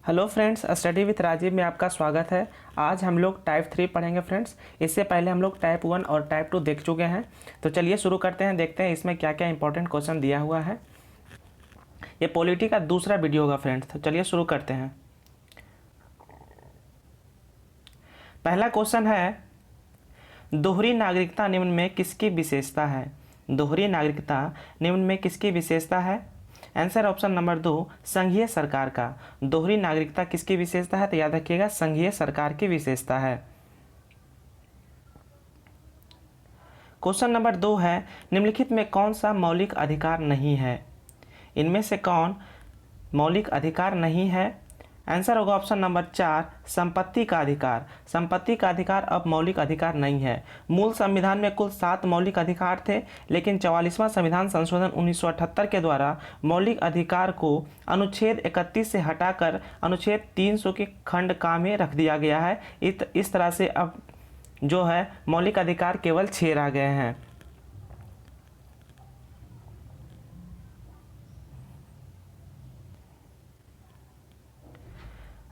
Hello friends, study with Rajiv में आपका स्वागत है। आज हम लोग टाइप 3 पढ़ेंगे फ्रेंड्स। इससे पहले हम लोग टाइप 1 और टाइप 2 देख चुके हैं। तो चलिए शुरू करते हैं, देखते हैं इसमें क्या क्या इंपॉर्टेंट क्वेश्चन दिया हुआ है। ये पॉलिटी का दूसरा वीडियो होगा फ्रेंड्स, तो चलिए शुरू करते हैं। पहला क्वेश्चन है, दोहरी नागरिकता निम्न में किसकी विशेषता है? दोहरी नागरिकता निम्न में किसकी विशेषता है? आंसर ऑप्शन नंबर 2, संघीय सरकार का। दोहरी नागरिकता किसकी विशेषता है? तो याद रखिएगा, संघीय सरकार की विशेषता है। क्वेश्चन नंबर 2 है, निम्नलिखित में कौन सा मौलिक अधिकार नहीं है? इनमें से कौन मौलिक अधिकार नहीं है? आंसर होगा ऑप्शन नंबर 4, संपत्ति का अधिकार। संपत्ति का अधिकार अब मौलिक अधिकार नहीं है। मूल संविधान में कुल 7 मौलिक अधिकार थे, लेकिन 44वां संविधान संशोधन 1978 के द्वारा मौलिक अधिकार को अनुच्छेद 31 से हटाकर अनुच्छेद 300 के खंड का में रख दिया गया है। इस तरह से अब जो है मौलिक अधिकार केवल 6 रह गए हैं।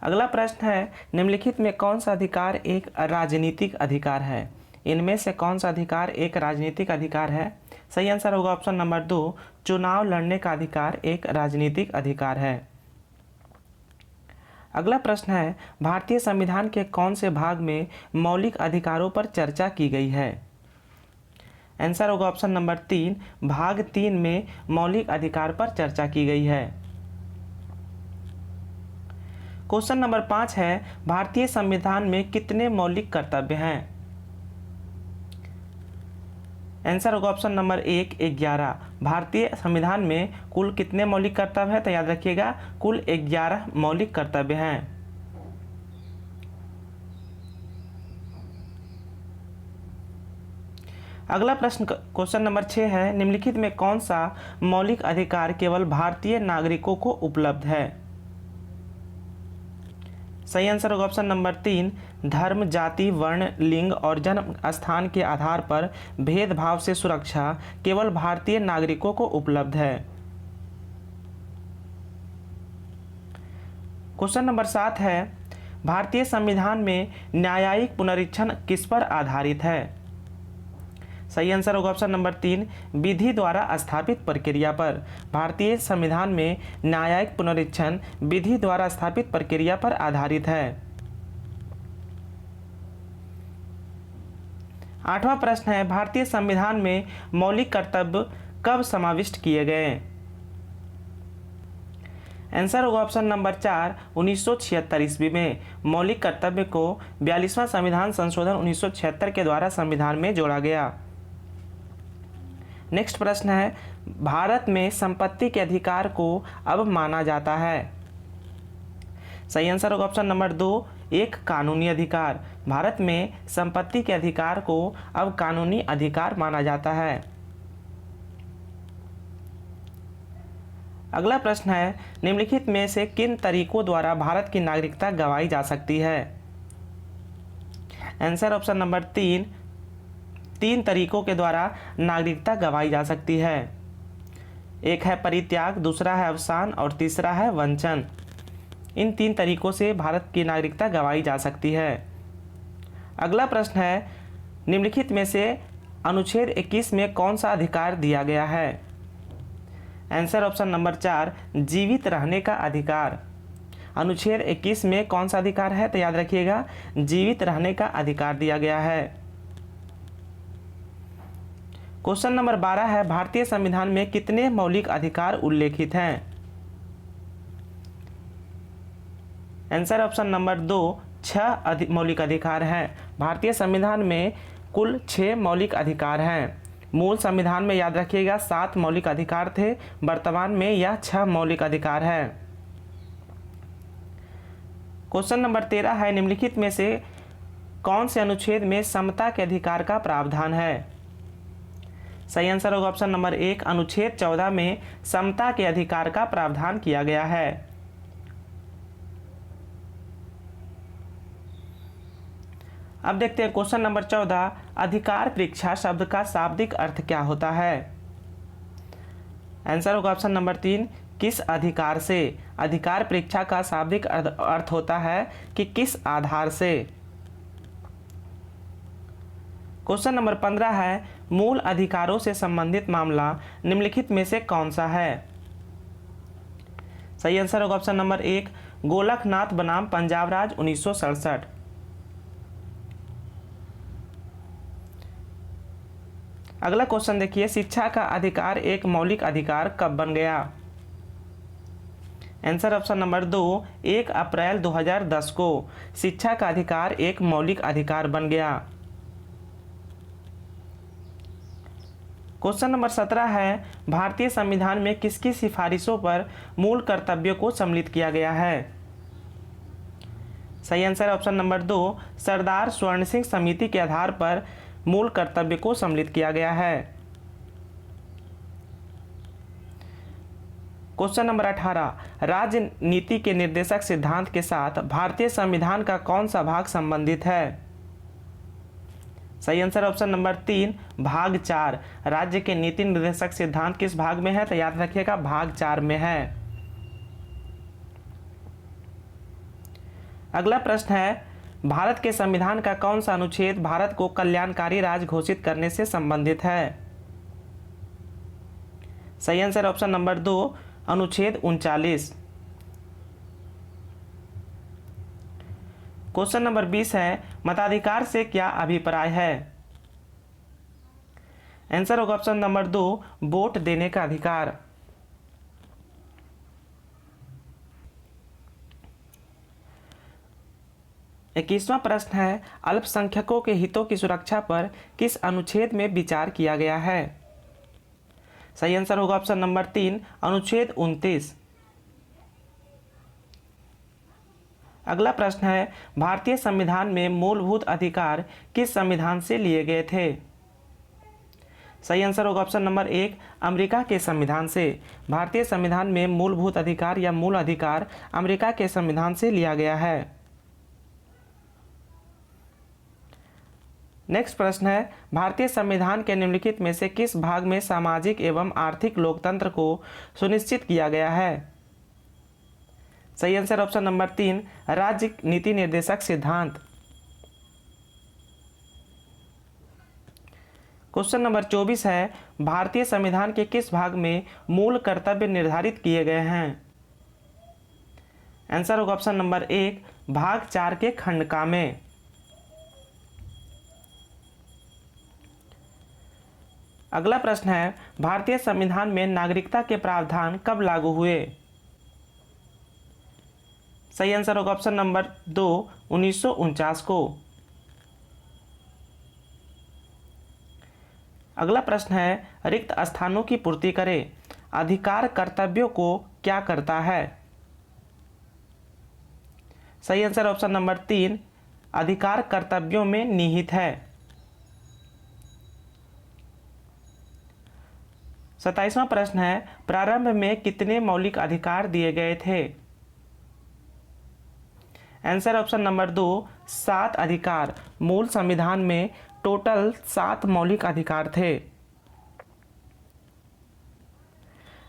अगला प्रश्न है, निम्नलिखित में कौन सा अधिकार एक राजनीतिक अधिकार है? इनमें से कौन सा अधिकार एक राजनीतिक अधिकार है? सही आंसर होगा ऑप्शन नंबर 2, चुनाव लड़ने का अधिकार एक राजनीतिक अधिकार है। अगला प्रश्न है, भारतीय संविधान के कौन से भाग में मौलिक अधिकारों पर चर्चा की गई है? आंसर होगा ऑप्शन नंबर 3, भाग 3 में मौलिक अधिकार पर चर्चा की गई है। क्वेश्चन नंबर 5 है, भारतीय संविधान में कितने मौलिक कर्तव्य हैं? आंसर होगा ऑप्शन नंबर 1, 11। भारतीय संविधान में कुल कितने मौलिक कर्तव्य हैं? तो याद रखिएगा, कुल 11 मौलिक कर्तव्य हैं। अगला प्रश्न क्वेश्चन नंबर 6 है, निम्नलिखित में कौन सा मौलिक अधिकार केवल भारतीय नागरिकों को उपलब्ध है? सही आंसर होगा ऑप्शन नंबर 3, धर्म, जाति, वर्ण, लिंग और जन्म स्थान के आधार पर भेदभाव से सुरक्षा केवल भारतीय नागरिकों को उपलब्ध है। क्वेश्चन नंबर 7 है, भारतीय संविधान में न्यायिक पुनरीक्षण किस पर आधारित है? सही आंसर होगा ऑप्शन नंबर 3, विधि द्वारा स्थापित प्रक्रिया पर। भारतीय संविधान में न्यायिक पुनरीक्षण विधि द्वारा स्थापित प्रक्रिया पर आधारित है। 8वां प्रश्न है, भारतीय संविधान में मौलिक कर्तव्य कब समाविष्ट किए गए? आंसर होगा ऑप्शन नंबर 4, 1976 ईस्वी में। मौलिक कर्तव्य को 42वां संविधान संशोधन 1976 के द्वारा संविधान में जोड़ा गया। नेक्स्ट प्रश्न है, भारत में संपत्ति के अधिकार को अब माना जाता है? सही आंसर होगा ऑप्शन नंबर 2, एक कानूनी अधिकार। भारत में संपत्ति के अधिकार को अब कानूनी अधिकार माना जाता है। अगला प्रश्न है, निम्नलिखित में से किन तरीकों द्वारा भारत की नागरिकता गंवाई जा सकती है? आंसर ऑप्शन नंबर 3 तरीकों के द्वारा नागरिकता गंवाई जा सकती है। एक है परित्याग, दूसरा है अवसान और तीसरा है वंचन। इन 3 तरीकों से भारत की नागरिकता गंवाई जा सकती है। अगला प्रश्न है, निम्नलिखित में से अनुच्छेद 21 में कौन सा अधिकार दिया गया है? आंसर ऑप्शन नंबर 4, जीवित रहने का अधिकार। अनुच्छेद 21 में कौन सा अधिकार है? तो याद रखिएगा, जीवित रहने का अधिकार दिया गया है। क्वेश्चन नंबर 12 है, भारतीय संविधान में कितने मौलिक अधिकार उल्लेखित हैं? आंसर ऑप्शन नंबर 2, 6 मौलिक अधिकार हैं। भारतीय संविधान में कुल 6 मौलिक अधिकार हैं। मूल संविधान में याद रखिएगा 7 मौलिक अधिकार थे, वर्तमान में यह 6 मौलिक अधिकार है। क्वेश्चन नंबर 13 है, निम्नलिखित में से कौन से अनुच्छेद में समता के अधिकार का प्रावधान है? सही आंसर होगा ऑप्शन नंबर 1, अनुच्छेद 14 में समता के अधिकार का प्रावधान किया गया है। अब देखते हैं क्वेश्चन नंबर 14, अधिकार परीक्षा शब्द का शाब्दिक अर्थ क्या होता है? आंसर होगा ऑप्शन नंबर 3, किस अधिकार से। अधिकार परीक्षा का शाब्दिक अर्थ होता है कि किस आधार से। क्वेश्चन नंबर 15 है, मूल अधिकारों से संबंधित मामला निम्नलिखित में से कौन सा है। सही आंसर होगा ऑप्शन नंबर 1, गोलकनाथ बनाम पंजाब राज 1967। अगला क्वेश्चन देखिए, शिक्षा का अधिकार एक मौलिक अधिकार कब बन गया। आंसर ऑप्शन नंबर 2, 1 अप्रैल 2010 को शिक्षा का अधिकार एक मौलिक अधिकार बन गया। क्वेश्चन नंबर 17 है, भारतीय संविधान में किसकी सिफारिशों पर मूल कर्तव्यों को सम्मिलित किया गया है। सही आंसर ऑप्शन नंबर 2, सरदार स्वर्ण सिंह समिति के आधार पर मूल कर्तव्य को सम्मिलित किया गया है। क्वेश्चन नंबर 18, राजनीति के निर्देशक सिद्धांत के साथ भारतीय संविधान का कौन सा भाग संबंधित है। सही आंसर ऑप्शन नंबर 3, भाग 4। राज्य के नीति निर्देशक सिद्धांत किस भाग में है, तो याद रखिएगा भाग 4 में है। अगला प्रश्न है, भारत के संविधान का कौन सा अनुच्छेद भारत को कल्याणकारी राज्य घोषित करने से संबंधित है। सही आंसर ऑप्शन नंबर 2, अनुच्छेद 39। क्वेश्चन नंबर 20 है, मताधिकार से क्या अभिप्राय है। आंसर होगा ऑप्शन नंबर 2, वोट देने का अधिकार। इक्कीसवां प्रश्न है, अल्पसंख्यकों के हितों की सुरक्षा पर किस अनुच्छेद में विचार किया गया है। सही आंसर होगा ऑप्शन नंबर 3, अनुच्छेद 29। अगला प्रश्न है, भारतीय संविधान में मूलभूत अधिकार किस संविधान से लिए गए थे। सही आंसर होगा ऑप्शन नंबर 1, अमेरिका के संविधान से। भारतीय संविधान में मूलभूत अधिकार या मूल अधिकार अमेरिका के संविधान से लिया गया है। नेक्स्ट प्रश्न है, भारतीय संविधान के निम्नलिखित में से किस भाग में सामाजिक एवं आर्थिक लोकतंत्र को सुनिश्चित किया गया है। सही आंसर ऑप्शन नंबर 3, राज्य नीति निर्देशक सिद्धांत। क्वेश्चन नंबर 24 है, भारतीय संविधान के किस भाग में मूल कर्तव्य निर्धारित किए गए हैं। आंसर होगा ऑप्शन नंबर 1, भाग 4 के खंड का में। अगला प्रश्न है, भारतीय संविधान में नागरिकता के प्रावधान कब लागू हुए। सही आंसर होगा ऑप्शन नंबर 2, 1949 को। अगला प्रश्न है, रिक्त स्थानों की पूर्ति करे, अधिकार कर्तव्यों को क्या करता है। सही आंसर ऑप्शन नंबर 3, अधिकार कर्तव्यों में निहित है। 27वां प्रश्न है, प्रारंभ में कितने मौलिक अधिकार दिए गए थे। आंसर ऑप्शन नंबर 2, 7 अधिकार। मूल संविधान में टोटल 7 मौलिक अधिकार थे।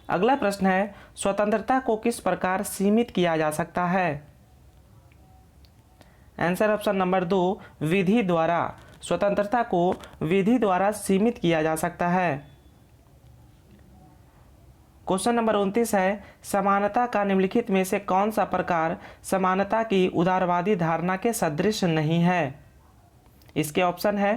अगला प्रश्न है, स्वतंत्रता को किस प्रकार सीमित किया जा सकता है। आंसर ऑप्शन नंबर 2, विधि द्वारा। स्वतंत्रता को विधि द्वारा सीमित किया जा सकता है। क्वेश्चन नंबर 29 है, समानता का निम्नलिखित में से कौन सा प्रकार समानता की उदारवादी धारणा के सदृश नहीं है। इसके ऑप्शन है,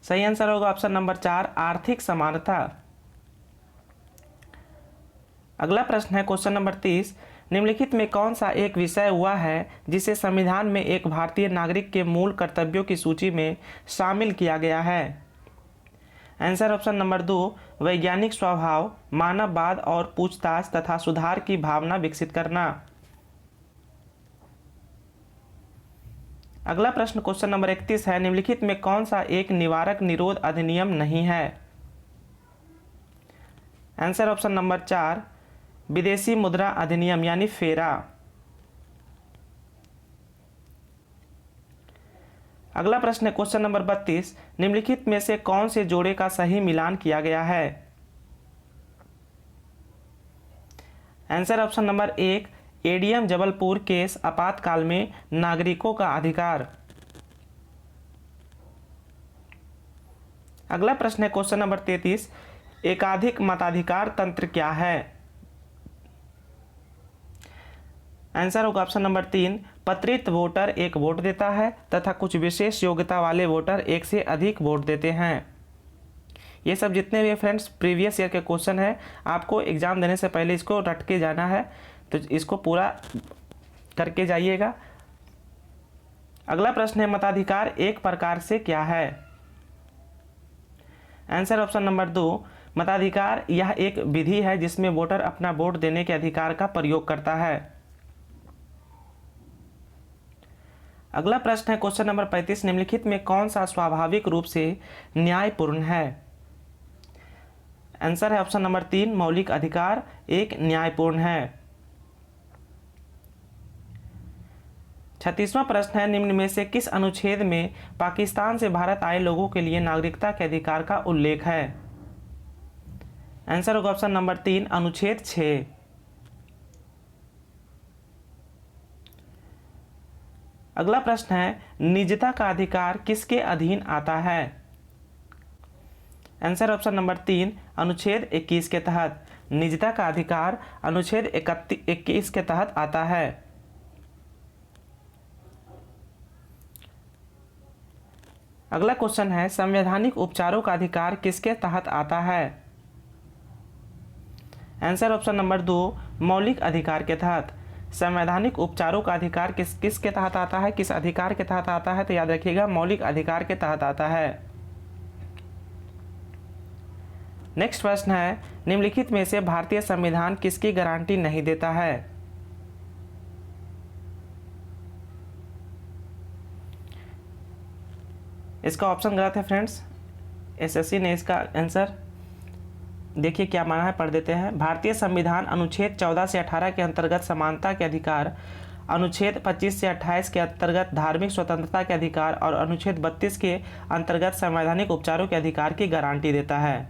सही आंसर होगा ऑप्शन नंबर 4, आर्थिक समानता। अगला प्रश्न है क्वेश्चन नंबर 30, निम्नलिखित में कौन सा एक विषय हुआ है जिसे संविधान में एक भारतीय नागरिक के मूल कर्तव्यों की सूची में शामिल किया गया है। आंसर ऑप्शन नंबर 2, वैज्ञानिक स्वभाव, मानववाद और पूछताछ तथा सुधार की भावना विकसित करना। अगला प्रश्न क्वेश्चन नंबर 31 है, निम्नलिखित में कौन सा एक निवारक निरोध अधिनियम नहीं है। आंसर ऑप्शन नंबर 4, विदेशी मुद्रा अधिनियम यानी फेरा। अगला प्रश्न है क्वेश्चन नंबर 32, निम्नलिखित में से कौन से जोड़े का सही मिलान किया गया है? Answer option number 1, ADM Jabalpur case आपातकाल में नागरिकों का अधिकार। अगला प्रश्न है क्वेश्चन नंबर 33, एकाधिक मताधिकार तंत्र क्या है? आंसर होगा ऑप्शन नंबर 3, पत्रित वोटर एक वोट देता है तथा कुछ विशेष योग्यता वाले वोटर एक से अधिक वोट देते हैं। ये सब जितने भी फ्रेंड्स प्रीवियस ईयर के क्वेश्चन है, आपको एग्जाम देने से पहले इसको रट के जाना है, तो इसको पूरा करके जाइएगा। अगला प्रश्न है मताधिकार एक प्रकार से क्या है? आंसर ऑप्शन नंबर 2, मताधिकार यह एक विधि है जिसमें वोटर अपना वोट देने के अधिकार का प्रयोग करता है। अगला प्रश्न है क्वेश्चन नंबर 35, निम्नलिखित में कौन सा स्वाभाविक रूप से न्यायपूर्ण है? आंसर है ऑप्शन नंबर 3, मौलिक अधिकार एक न्यायपूर्ण है। 36वां प्रश्न है, निम्न में से किस अनुच्छेद में पाकिस्तान से भारत आए लोगों के लिए नागरिकता के अधिकार का उल्लेख है? आंसर होगा ऑप्शन नंबर 3, अनुच्छेद 6। अगला प्रश्न है, निजता का अधिकार किसके अधीन आता है? आंसर ऑप्शन नंबर 3, अनुच्छेद 21 के तहत। निजता का अधिकार अनुच्छेद 21 के तहत आता है। अगला क्वेश्चन है, संवैधानिक उपचारों का अधिकार किसके तहत आता है? आंसर ऑप्शन नंबर 2, मौलिक अधिकार के तहत। संवैधानिक उपचारों का अधिकार किसके तहत आता है, किस अधिकार के तहत आता है? तो याद रखिएगा, मौलिक अधिकार के तहत आता है। नेक्स्ट प्रश्न है, निम्नलिखित में से भारतीय संविधान किसकी गारंटी नहीं देता है? इसका ऑप्शन गलत है फ्रेंड्स, एसएससी ने इसका आंसर देखिए क्या माना है, पढ़ देते हैं। भारतीय संविधान अनुच्छेद 14 से 18 के अंतर्गत समानता के अधिकार, अनुच्छेद 25 से 28 के अंतर्गत धार्मिक स्वतंत्रता के अधिकार और अनुच्छेद 32 के अंतर्गत संवैधानिक उपचारों के अधिकार की गारंटी देता है।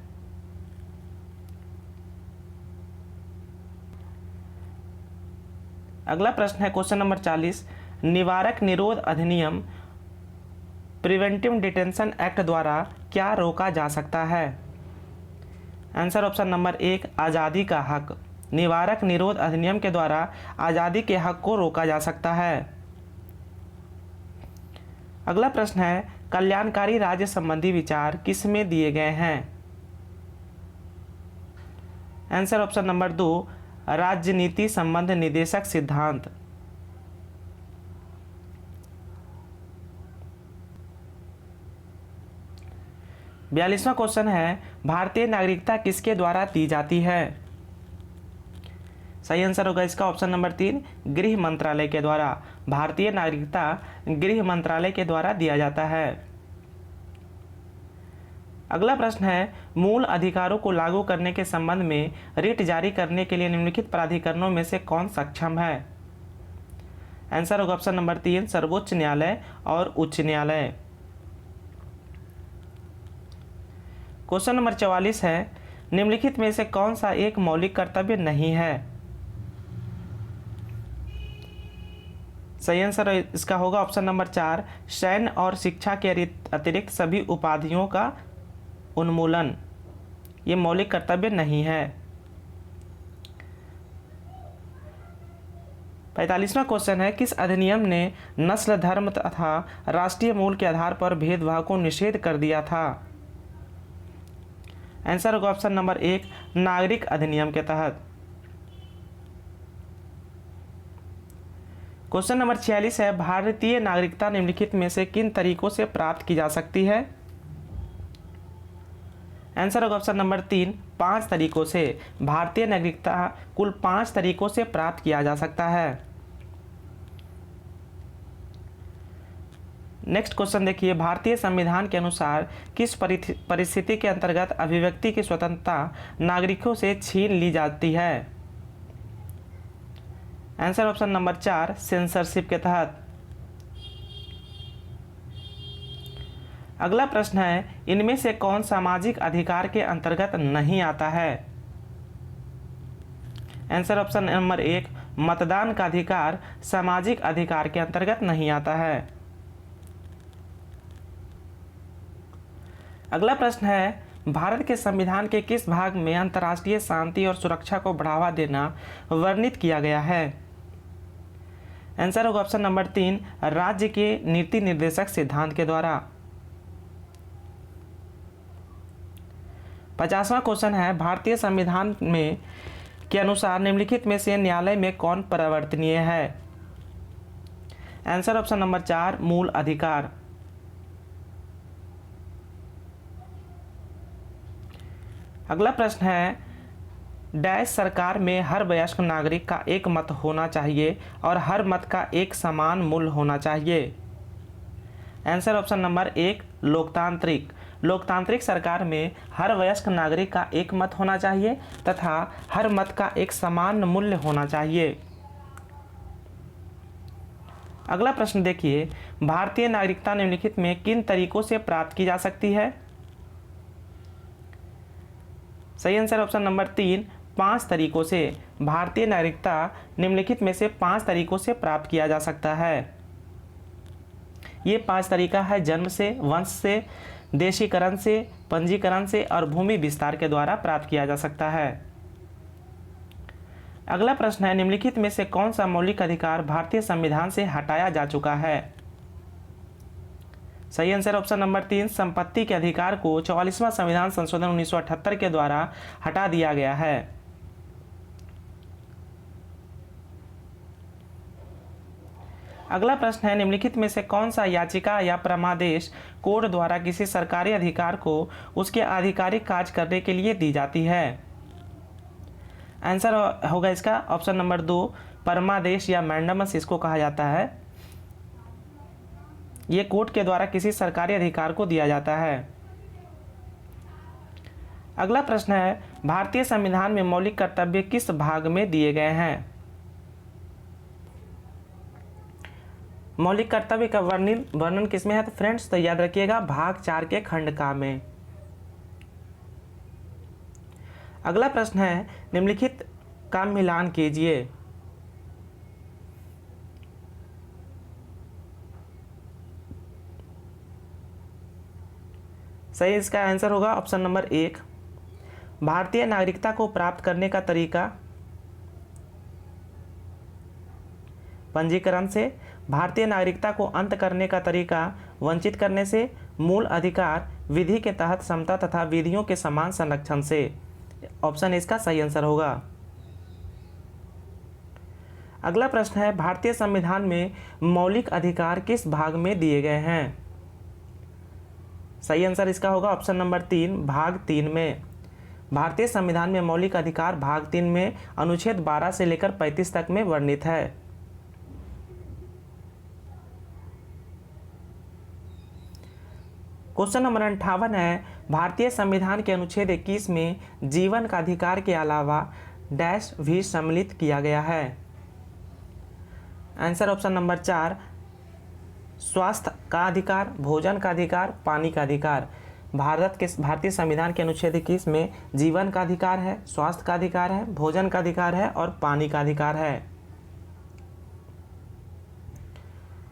अगला प्रश्न है क्वेश्चन नंबर 40, निवारक निरोध अधिनियम प्रिवेंटिव डिटेंशन एक्ट द्वारा क्या रोका जा सकता है? आंसर ऑप्शन नंबर 1, आज़ादी का हक। निवारक निरोध अधिनियम के द्वारा आज़ादी के हक को रोका जा सकता है। अगला प्रश्न है, कल्याणकारी राज्य संबंधी विचार किसमें दिए गए हैं? आंसर ऑप्शन नंबर 2, राजनीति संबंध निदेशक सिद्धांत। बयालीसवां क्वेश्चन है, भारतीय नागरिकता किसके द्वारा दी जाती है? सही आंसर होगा इसका ऑप्शन नंबर 3, गृह मंत्रालय के द्वारा। भारतीय नागरिकता गृह मंत्रालय के द्वारा दिया जाता है। अगला प्रश्न है, मूल अधिकारों को लागू करने के संबंध में रिट जारी करने के लिए निम्नलिखित प्राधिकरणों में से कौन सक्षम है? आंसर होगा ऑप्शन नंबर 3, सर्वोच्च न्यायालय और उच्च न्यायालय। क्वेश्चन नंबर 44 है, निम्नलिखित में से कौन सा एक मौलिक कर्तव्य नहीं है? सही आंसर इसका होगा ऑप्शन नंबर 4, सैन्य और शिक्षा के अतिरिक्त सभी उपाधियों का उन्मूलन। ये मौलिक कर्तव्य नहीं है। 45वां क्वेश्चन है, किस अधिनियम ने नस्ल, धर्म तथा राष्ट्रीय मूल के आधार पर भेदभाव को निषेध कर दिया था? आंसर होगा ऑप्शन नंबर 1, नागरिक अधिनियम के तहत। क्वेश्चन नंबर 46 है, भारतीय नागरिकता निम्नलिखित में से किन तरीकों से प्राप्त की जा सकती है? आंसर होगा ऑप्शन नंबर 3, 5 तरीकों से। भारतीय नागरिकता कुल 5 तरीकों से प्राप्त किया जा सकता है। नेक्स्ट क्वेश्चन देखिए, भारतीय संविधान के अनुसार किस परिस्थिति के अंतर्गत अभिव्यक्ति की स्वतंत्रता नागरिकों से छीन ली जाती है? आंसर ऑप्शन नंबर 4, सेंसरशिप के तहत। अगला प्रश्न है, इनमें से कौन सामाजिक अधिकार के अंतर्गत नहीं आता है? आंसर ऑप्शन नंबर 1, मतदान का अधिकार सामाजिक अधिकार के अंतर्गत नहीं आता है। अगला प्रश्न है, भारत के संविधान के किस भाग में अंतर्राष्ट्रीय शांति और सुरक्षा को बढ़ावा देना वर्णित किया गया है? आंसर होगा ऑप्शन नंबर 3, राज्य के नीति निर्देशक सिद्धांत के द्वारा। 50वां क्वेश्चन है, भारतीय संविधान में के अनुसार निम्नलिखित में से न्यायालय में कौन परिवर्तनीय है? आंसर ऑप्शन नंबर 4, मूल अधिकार। अगला प्रश्न है, डैश सरकार में हर वयस्क नागरिक का एक मत होना चाहिए और हर मत का एक समान मूल्य होना चाहिए। आंसर ऑप्शन नंबर 1, लोकतांत्रिक। लोकतांत्रिक सरकार में हर वयस्क नागरिक का एक मत होना चाहिए तथा हर मत का एक समान मूल्य होना चाहिए। अगला प्रश्न देखिए, भारतीय नागरिकता निम्नलिखित में किन तरीकों से प्राप्त की जा सकती है? सही आंसर ऑप्शन नंबर 3, 5 तरीकों से। भारतीय नागरिकता निम्नलिखित में से 5 तरीकों से प्राप्त किया जा सकता है। ये 5 तरीका है, जन्म से, वंश से, देशीकरण से, पंजीकरण से और भूमि विस्तार के द्वारा प्राप्त किया जा सकता है। अगला प्रश्न है, निम्नलिखित में से कौन सा मौलिक अधिकार भारतीय संविधान से हटाया जा चुका है? सही आंसर ऑप्शन नंबर 3, संपत्ति के अधिकार को 44वां संविधान संशोधन 1978 के द्वारा हटा दिया गया है। अगला प्रश्न है, निम्नलिखित में से कौन सा याचिका या परमादेश कोर्ट द्वारा किसी सरकारी अधिकार को उसके आधिकारिक कार्य करने के लिए दी जाती है? आंसर होगा इसका ऑप्शन नंबर 2, परमादेश या मैंडेमस इसको कहा जाता है। ये कोर्ट के द्वारा किसी सरकारी अधिकार को दिया जाता है। अगला प्रश्न है, भारतीय संविधान में मौलिक कर्तव्य किस भाग में दिए गए हैं? मौलिक कर्तव्य का वर्णन किसमें है? तो फ्रेंड्स तो याद रखिएगा भाग 4 के खंड का में। अगला प्रश्न है, निम्नलिखित का मिलान कीजिए। सही इसका आंसर होगा ऑप्शन नंबर 1, भारतीय नागरिकता को प्राप्त करने का तरीका पंजीकरण से, भारतीय नागरिकता को अंत करने का तरीका वंचित करने से, मूल अधिकार विधि के तहत समता तथा विधियों के समान संरक्षण से। ऑप्शन इसका सही आंसर होगा। अगला प्रश्न है, भारतीय संविधान में मौलिक अधिकार किस भाग में दिए गए हैं? सही आंसर इसका होगा ऑप्शन नंबर 3, भाग 3 में। भारतीय संविधान में मौलिक अधिकार भाग 3 में अनुच्छेद 12 से लेकर 35 तक में वर्णित है। क्वेश्चन नंबर 58 है, भारतीय संविधान के अनुच्छेद 21 में जीवन का अधिकार के अलावा डैश भी सम्मिलित किया गया है? आंसर ऑप्शन नंबर 4, स्वास्थ्य का अधिकार, भोजन का अधिकार, पानी का अधिकार। भारतीय संविधान के अनुच्छेद 21 में जीवन का अधिकार है, स्वास्थ्य का अधिकार है, भोजन का अधिकार है और पानी का अधिकार है।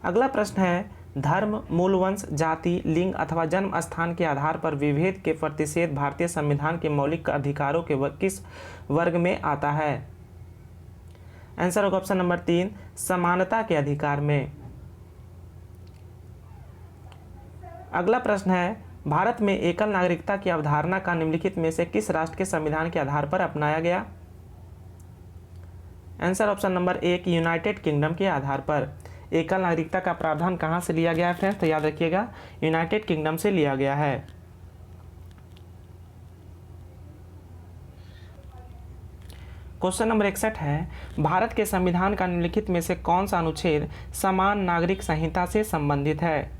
अगला प्रश्न है, धर्म, मूल वंश, जाति, लिंग अथवा जन्म स्थान के आधार पर विभेद के प्रतिषेध भारतीय संविधान के मौलिक अधिकारों के किस वर्ग में आता है? आंसर होगा ऑप्शन नंबर 3, समानता के अधिकार में। अगला प्रश्न है, भारत में एकल नागरिकता की अवधारणा का निम्नलिखित में से किस राष्ट्र के संविधान के आधार पर अपनाया गया? Answer option number 1, United kingdom के आधार पर। एकल नागरिकता का प्रावधान कहाँ से लिया गया है फ्रेंड्स? तो याद रखिएगा यूनाइटेड किंगडम से लिया गया है। क्वेश्चन नंबर 61 है, भारत के संविधान का निम्नलिखित में से कौन सा अनुच्छेद समान नागरिक संहिता से संबंधित है?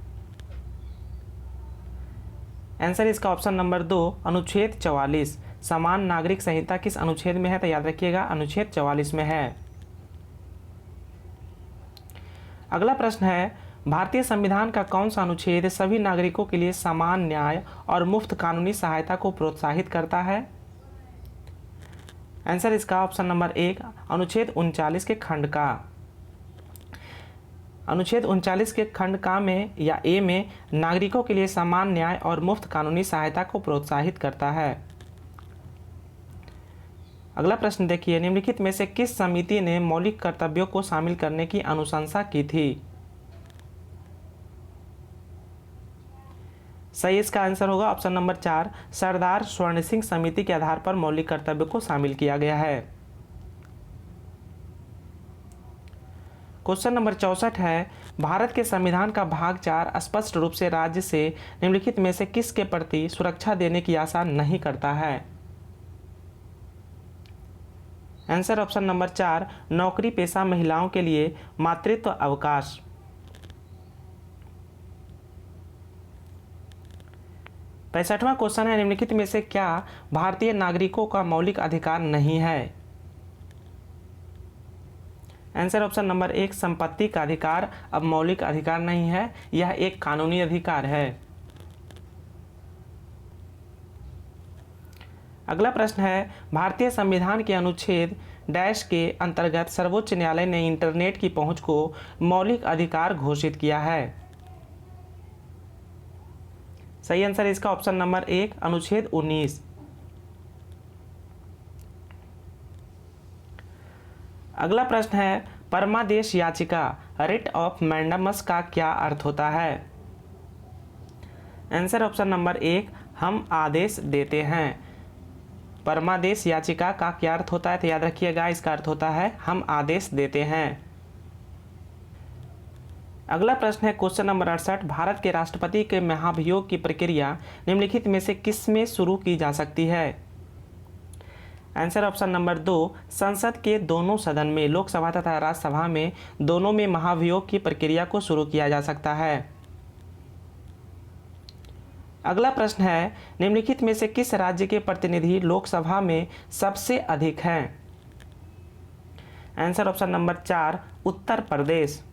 आंसर इसका ऑप्शन नंबर 2, अनुच्छेद 44। समान नागरिक संहिता किस अनुच्छेद में है? तो याद रखिएगा अनुच्छेद 44 में है। अगला प्रश्न है, भारतीय संविधान का कौन सा अनुच्छेद सभी नागरिकों के लिए समान न्याय और मुफ्त कानूनी सहायता को प्रोत्साहित करता है? आंसर इसका ऑप्शन नंबर 1 अनुच्छेद 39 के खंड का। अनुच्छेद 39 के खंड का में या ए में नागरिकों के लिए समान न्याय और मुफ्त कानूनी सहायता को प्रोत्साहित करता है। अगला प्रश्न देखिए, निम्नलिखित में से किस समिति ने मौलिक कर्तव्यों को शामिल करने की अनुशंसा की थी? सही इसका आंसर होगा ऑप्शन नंबर 4 सरदार स्वर्ण सिंह समिति के आधार पर मौलिक कर्तव्यों को शामिल किया गया है। क्वेश्चन नंबर 64 है, भारत के संविधान का भाग 4 स्पष्ट रूप से राज्य से निम्नलिखित में से किसके प्रति सुरक्षा देने की आशा नहीं करता है? आंसर ऑप्शन नंबर 4 नौकरी पेशा महिलाओं के लिए मातृत्व अवकाश। पैंसठवां क्वेश्चन है, निम्नलिखित में से क्या भारतीय नागरिकों का मौलिक अधिकार नहीं है? आंसर ऑप्शन नंबर 1 संपत्ति का अधिकार अब मौलिक अधिकार नहीं है, यह एक कानूनी अधिकार है। अगला प्रश्न है, भारतीय संविधान के अनुच्छेद डैश के अंतर्गत सर्वोच्च न्यायालय ने इंटरनेट की पहुंच को मौलिक अधिकार घोषित किया है। सही आंसर इसका ऑप्शन नंबर 1 अनुच्छेद 19। अगला प्रश्न है, परमादेश याचिका रिट ऑफ मैंडामस का क्या अर्थ होता है? आंसर ऑप्शन नंबर 1 हम आदेश देते हैं। परमादेश याचिका का क्या अर्थ होता है? तो याद रखिएगा इसका अर्थ होता है हम आदेश देते हैं। अगला प्रश्न है क्वेश्चन नंबर 68, भारत के राष्ट्रपति के महाभियोग की प्रक्रिया निम्नलिखित में से किस में शुरू की जा सकती है? आंसर ऑप्शन नंबर 2 संसद के दोनों सदन में, लोकसभा तथा राज्यसभा में दोनों में महाभियोग की प्रक्रिया को शुरू किया जा सकता है। अगला प्रश्न है, निम्नलिखित में से किस राज्य के प्रतिनिधि लोकसभा में सबसे अधिक हैं? Answer option number 4 Uttar Pradesh.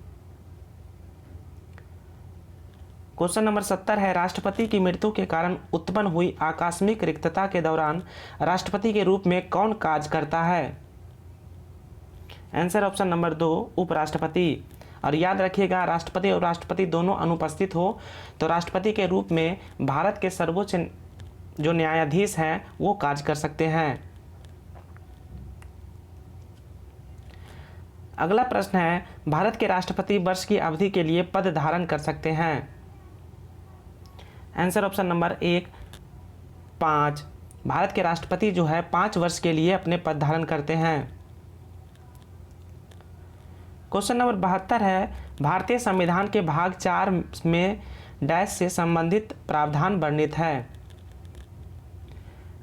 Question number 70 है, राष्ट्रपति की मृत्यु के कारण उत्पन्न हुई आकस्मिक रिक्तता के दौरान राष्ट्रपति के रूप में कौन कार्य करता है? आंसर ऑप्शन नंबर 2 उपराष्ट्रपति। और याद रखिएगा राष्ट्रपति और राष्ट्रपति दोनों अनुपस्थित हो तो राष्ट्रपति के रूप में भारत के सर्वोच्च जो न्यायाधीश हैं वो कार्य कर सकते हैं। अगला प्रश्न है, भारत के राष्ट्रपति वर्ष की अवधि के लिए पद धारण कर सकते हैं? Answer option number 1 5। भारत के राष्ट्रपति जो है 5 वर्ष के लिए अपने पद धारण करते हैं। क्वेश्चन नंबर 72 है, भारतीय संविधान के भाग 4 में डैश से संबंधित प्रावधान वर्णित है?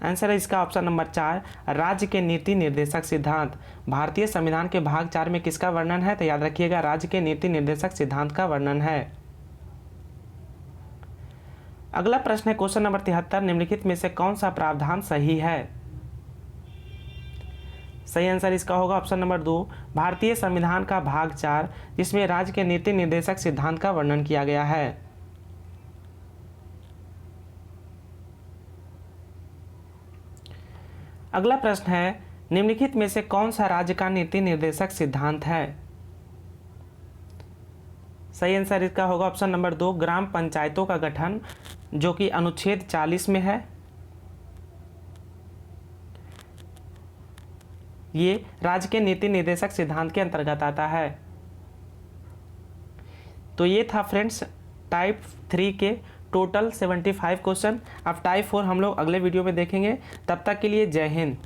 आंसर है इसका ऑप्शन नंबर 4 राज्य के नीति निर्देशक सिद्धांत। भारतीय संविधान के भाग 4 में किसका वर्णन है? तो याद रखिएगा राज्य के नीति निर्देशक सिद्धांत का वर्णन है। अगला प्रश्न है क्वेश्चन नंबर 73, निम्नलिखित में से कौन सा प्रावधान सही है? सही आंसर इसका होगा ऑप्शन नंबर 2 भारतीय संविधान का भाग 4 जिसमें राज्य के नीति निर्देशक सिद्धांत का वर्णन किया गया है। अगला प्रश्न है, निम्नलिखित में से कौन सा राज्य का नीति निर्देशक सिद्धांत है? सही आंसर इसका होगा ऑप्शन नंबर 2 ग्राम पंचायतों का गठन, जो कि अनुच्छेद 40 में है। ये राज्य के नीति निर्देशक सिद्धांत के अंतर्गत आता है। तो ये था फ्रेंड्स टाइप 3 के टोटल 75 क्वेश्चन। अब टाइप 4 हम लोग अगले वीडियो में देखेंगे। तब तक के लिए जय हिंद।